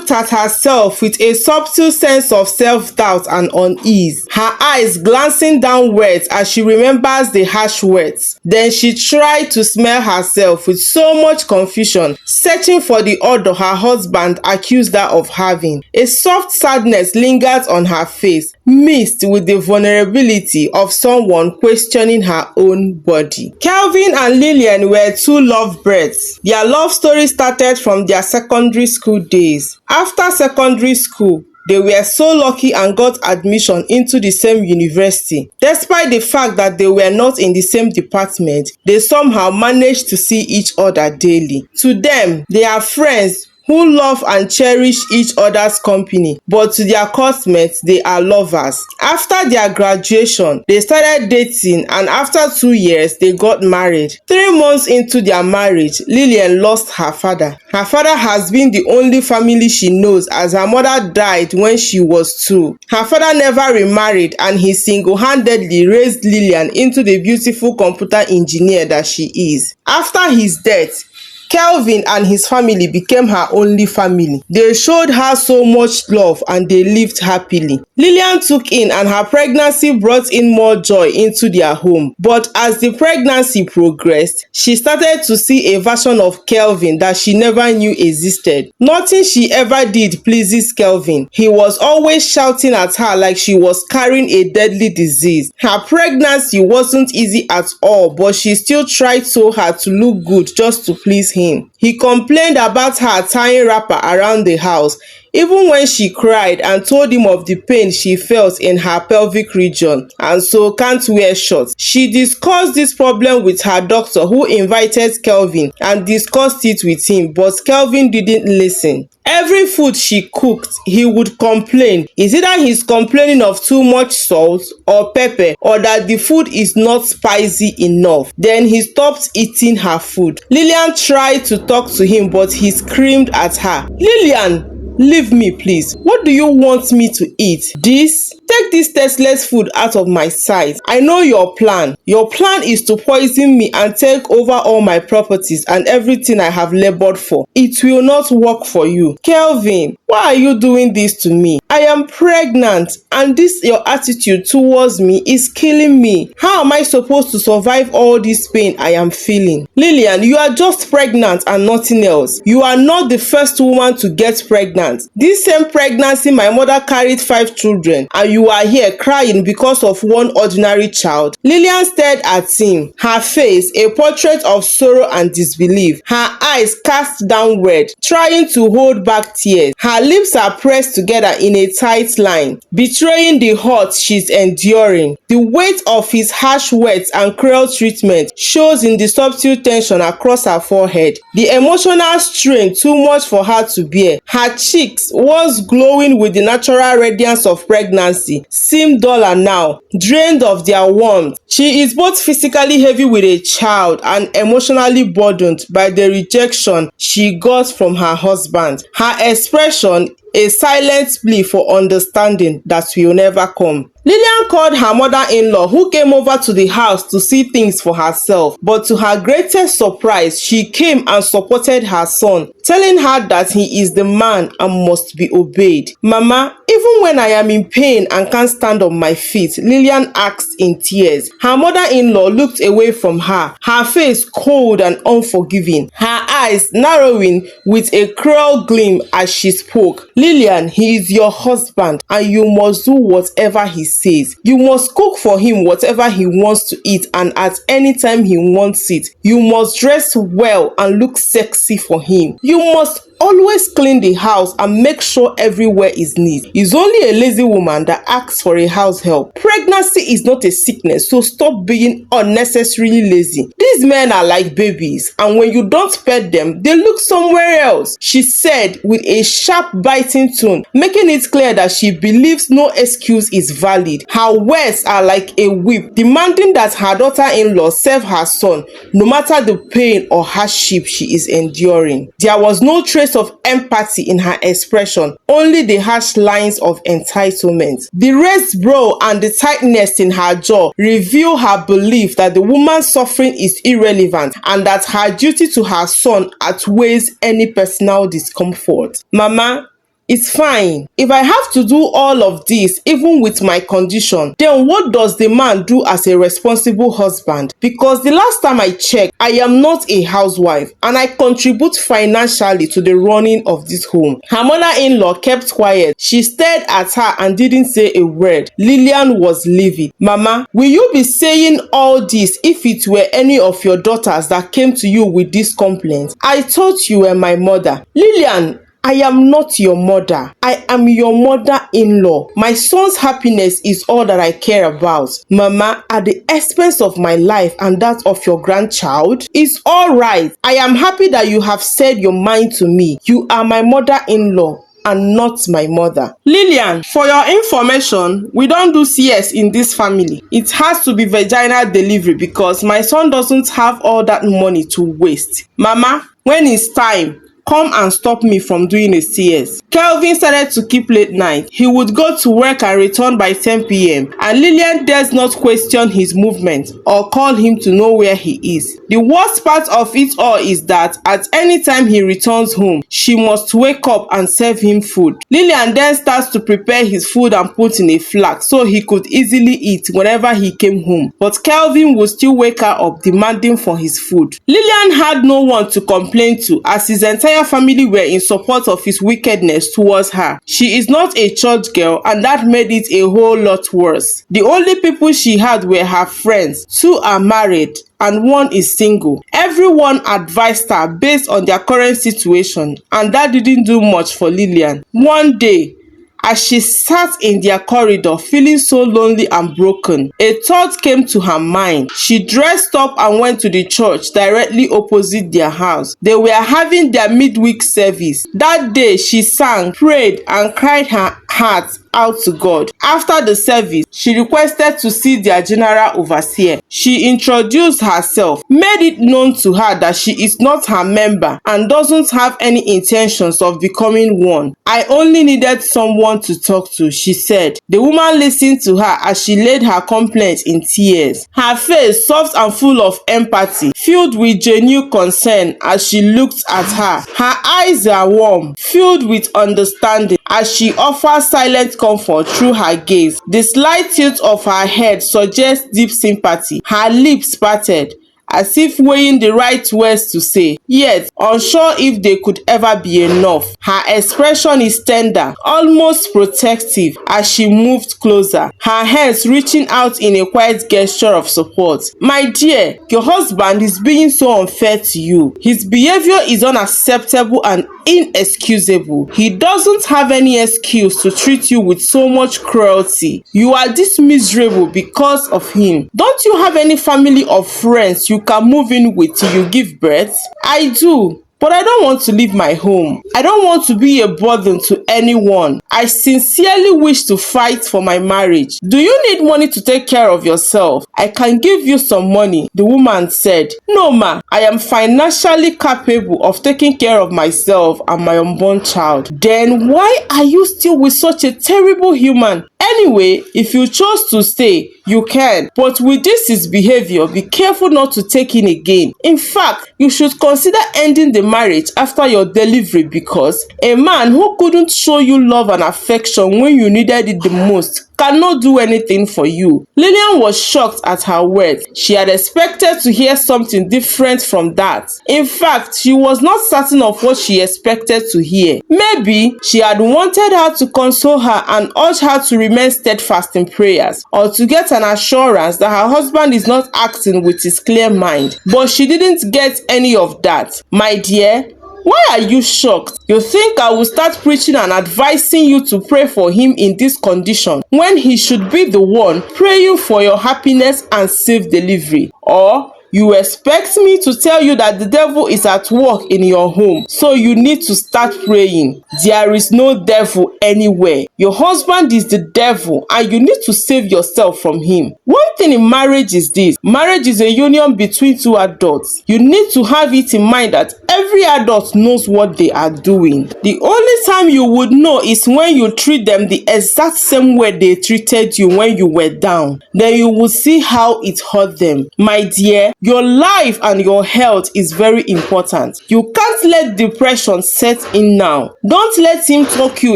looked at herself with a subtle sense of self-doubt and unease, her eyes glancing downwards as she remembers the harsh words. Then she tried to smell herself with so much confusion, searching for the odor her husband accused her of having. A soft sadness lingered on her face, mixed with the vulnerability of someone questioning her own body. Kelvin and Lilian were two lovebirds. Their love story started from their secondary school days. After secondary school, they were so lucky and got admission into the same university. Despite the fact that they were not in the same department, they somehow managed to see each other daily. To them, they are friends who love and cherish each other's company, but to their classmates, they are lovers. After their graduation, they started dating, and after 2 years, they got married. 3 months into their marriage, Lilian lost her father. Her father has been the only family she knows, as her mother died when she was 2. Her father never remarried, and he single-handedly raised Lilian into the beautiful computer engineer that she is. After his death, Kelvin and his family became her only family. They showed her so much love and they lived happily. Lilian took in, and her pregnancy brought in more joy into their home. But as the pregnancy progressed, she started to see a version of Kelvin that she never knew existed. Nothing she ever did pleases Kelvin. He was always shouting at her like she was carrying a deadly disease. Her pregnancy wasn't easy at all, but she still tried so hard to look good just to please him. He complained about her tying wrapper around the house, even when she cried, and told him of the pain she felt in her pelvic region and so can't wear shorts. She discussed this problem with her doctor, who invited Kelvin and discussed it with him, but Kelvin didn't listen. Every food she cooked, he would complain. It's either he's complaining of too much salt or pepper, or that the food is not spicy enough. Then he stopped eating her food. Lilian tried to talk to him, but he screamed at her. "Lilian, leave me, please. What do you want me to eat? This? Take this tasteless food out of my sight. I know your plan. Your plan is to poison me and take over all my properties and everything I have labored for. It will not work for you. Kelvin, why are you doing this to me? I am pregnant, and this your attitude towards me is killing me. How am I supposed to survive all this pain I am feeling? Lilian, you are just pregnant and nothing else. You are not the first woman to get pregnant. This same pregnancy, my mother carried 5 children, and you are here crying because of one ordinary child." Lilian stared at him, her face a portrait of sorrow and disbelief, her eyes cast downward, trying to hold back tears. Her lips are pressed together in a tight line, betraying the hurt she's enduring. The weight of his harsh words and cruel treatment shows in the subtle tension across her forehead. The emotional strain too much for her to bear. Her cheeks, once glowing with the natural radiance of pregnancy, seem duller now, drained of their warmth. She is both physically heavy with a child and emotionally burdened by the rejection she got from her husband. Her expression, a silent plea for understanding that will never come. Lilian called her mother-in-law, who came over to the house to see things for herself. But to her greatest surprise, she came and supported her son, telling her that he is the man and must be obeyed. "Mama, even when I am in pain and can't stand on my feet," Lilian asked in tears. Her mother-in-law looked away from her, her face cold and unforgiving, her eyes narrowing with a cruel gleam as she spoke. "Lilian, he is your husband, and you must do whatever he says. You must cook for him whatever he wants to eat and at any time he wants it. You must dress well and look sexy for him. You must always clean the house and make sure everywhere is neat. It's only a lazy woman that asks for a house help. Pregnancy is not a sickness, so stop being unnecessarily lazy. These men are like babies, and when you don't pet them, they look somewhere else," she said with a sharp, biting tone, making it clear that she believes no excuse is valid. Her words are like a whip, demanding that her daughter-in-law serve her son, no matter the pain or hardship she is enduring. There was no trace of empathy in her expression, only the harsh lines of entitlement. The raised brow and the tightness in her jaw reveal her belief that the woman's suffering is irrelevant and that her duty to her son outweighs any personal discomfort. "Mama, It's fine. If I have to do all of this, even with my condition, then what does the man do as a responsible husband? Because the last time I checked, I am not a housewife and I contribute financially to the running of this home. Her mother-in-law kept quiet. She stared at her and didn't say a word. Lilian was livid. Mama, will you be saying all this if it were any of your daughters that came to you with this complaint? I thought you were my mother. Lilian, I am not your mother. I am your mother-in-law. My son's happiness is all that I care about. Mama, at the expense of my life and that of your grandchild, it's all right. I am happy that you have said your mind to me. You are my mother-in-law and not my mother. Lilian, for your information, we don't do CS in this family. It has to be vaginal delivery because my son doesn't have all that money to waste. Mama, when it's time, come and stop me from doing a CS. Kelvin started to keep late night. He would go to work and return by 10 p.m. and Lilian dares not question his movement or call him to know where he is. The worst part of it all is that at any time he returns home, she must wake up and serve him food. Lilian then starts to prepare his food and put in a flask so he could easily eat whenever he came home. But Kelvin would still wake her up demanding for his food. Lilian had no one to complain to as his entire family were in support of his wickedness towards her. She is not a church girl and that made it a whole lot worse. The only people she had were her friends. 2 are married and 1 is single. Everyone advised her based on their current situation and that didn't do much for Lilian. One day, as she sat in their corridor feeling so lonely and broken, a thought came to her mind. She dressed up and went to the church directly opposite their house. They were having their midweek service. That day she sang, prayed and cried her heart out to God. After the service, she requested to see their general overseer. She introduced herself, made it known to her that she is not her member and doesn't have any intentions of becoming one. I only needed someone to talk to, she said. The woman listened to her as she laid her complaint in tears. Her face soft and full of empathy, filled with genuine concern as she looked at her. Her eyes are warm, filled with understanding as she offers silent comfort through her gaze. The slight tilt of her head suggests deep sympathy. Her lips parted, as if weighing the right words to say, yet unsure if they could ever be enough. Her expression is tender, almost protective as she moved closer, her hands reaching out in a quiet gesture of support. My dear, your husband is being so unfair to you. His behavior is unacceptable and inexcusable. He doesn't have any excuse to treat you with so much cruelty. You are this miserable because of him. Don't you have any family or friends you can move in with till you give birth? I do. But I don't want to leave my home. I don't want to be a burden to anyone. I sincerely wish to fight for my marriage. Do you need money to take care of yourself? I can give you some money, the woman said. No, ma, I am financially capable of taking care of myself and my unborn child. Then why are you still with such a terrible human? Anyway, if you chose to stay, you can. But with this his behavior, be careful not to take in again. In fact, you should consider ending the marriage after your delivery because a man who couldn't show you love and affection when you needed it the most cannot do anything for you. Lilian was shocked at her words. She had expected to hear something different from that. In fact, she was not certain of what she expected to hear. Maybe she had wanted her to console her and urge her to remain steadfast in prayers, or to get an assurance that her husband is not acting with his clear mind. But she didn't get any of that. My dear, why are you shocked? You think I will start preaching and advising you to pray for him in this condition when he should be the one praying for your happiness and safe delivery? Or you expect me to tell you that the devil is at work in your home, so you need to start praying? There is no devil anywhere. Your husband is the devil and you need to save yourself from him. One thing in marriage is this: marriage is a union between 2 adults. You need to have it in mind that every adult knows what they are doing. The only time you would know is when you treat them the exact same way they treated you when you were down. Then you will see how it hurt them. My dear, Your life and your health is very important. You can't let depression set in now. Don't let him talk you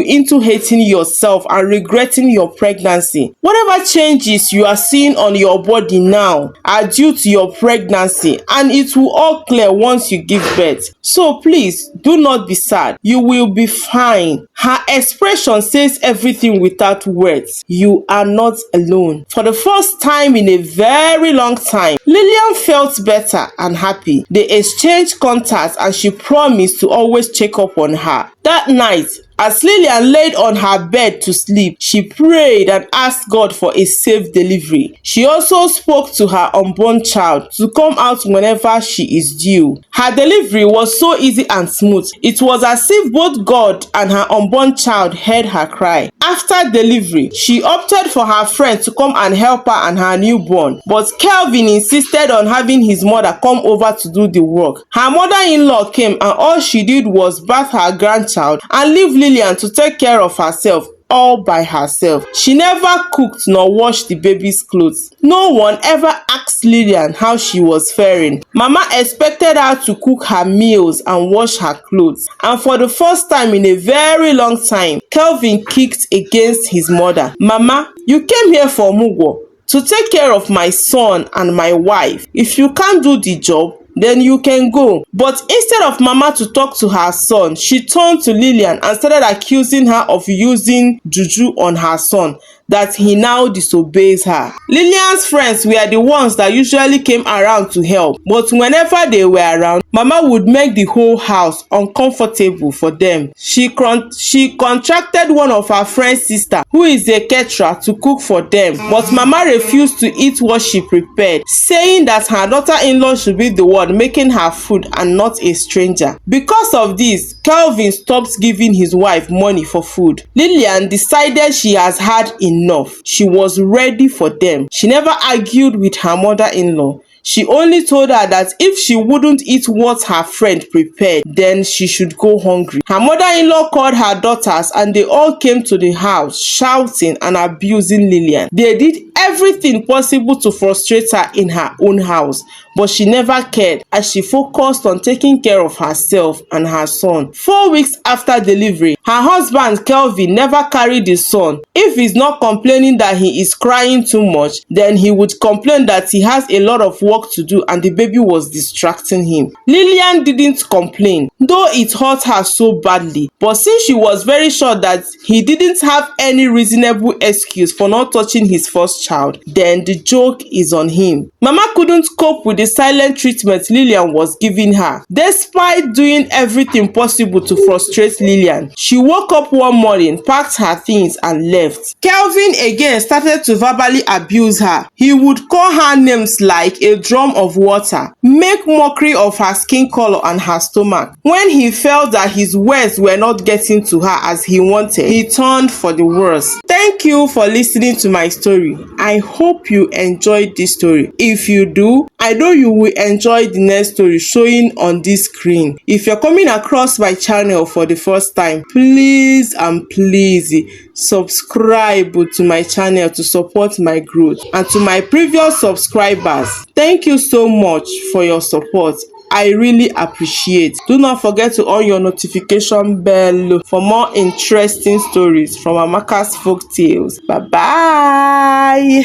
into hating yourself and regretting your pregnancy. Whatever changes you are seeing on your body now are due to your pregnancy, and it will all clear once you give birth. So please do not be sad. You will be fine. Her expression says everything without words. You are not alone. For the first time in a very long time, Lilian felt better and happy. They exchanged contacts and she promised to always check up on her. That night, as Lilian laid on her bed to sleep, she prayed and asked God for a safe delivery. She also spoke to her unborn child to come out whenever she is due. Her delivery was so easy and smooth. It was as if both God and her unborn child heard her cry. After delivery, she opted for her friend to come and help her and her newborn, but Kelvin insisted on having his mother come over to do the work. Her mother-in-law came and all she did was bath her grandchild and leave Lilian to take care of herself all by herself. She never cooked nor washed the baby's clothes. No one ever asked Lilian how she was faring. Mama expected her to cook her meals and wash her clothes. And for the first time in a very long time, Kelvin kicked against his mother. Mama, you came here for Mugo to take care of my son and my wife. If you can't do the job, then you can go. But instead of Mama to talk to her son, she turned to Lilian and started accusing her of using juju on her son, that he now disobeys her. Lilian's friends were the ones that usually came around to help, but whenever they were around, Mama would make the whole house uncomfortable for them. She contracted one of her friend's sister, who is a caterer, to cook for them, but Mama refused to eat what she prepared, saying that her daughter-in-law should be the one making her food and not a stranger. Because of this, Kelvin stopped giving his wife money for food. Lilian decided she has had enough. She was ready for them. She never argued with her mother-in-law. She only told her that if she wouldn't eat what her friend prepared, then she should go hungry. Her mother-in-law called her daughters and they all came to the house shouting and abusing Lilian. They did everything possible to frustrate her in her own house, but she never cared as she focused on taking care of herself and her son. 4 weeks after delivery, her husband Kelvin never carried the son. If he's not complaining that he is crying too much, then he would complain that he has a lot of work to do and the baby was distracting him. Lilian didn't complain, though it hurt her so badly, but since she was very sure that he didn't have any reasonable excuse for not touching his first child, then the joke is on him. Mama couldn't cope with the silent treatment Lilian was giving her. Despite doing everything possible to frustrate Lilian, she woke up one morning, packed her things and left. Kelvin again started to verbally abuse her. He would call her names like a drum of water, make mockery of her skin color and her stomach. When he felt that his words were not getting to her as he wanted, he turned for the worse. Thank you for listening to my story. I hope you enjoyed this story. If you do, I know you will enjoy the next story showing on this screen. If you're coming across my channel for the first time, please subscribe to my channel to support my growth. And to my previous subscribers, thank you so much for your support. I really appreciate. Do not forget to on your notification bell for more interesting stories from Amaka's Folk Tales. Bye bye.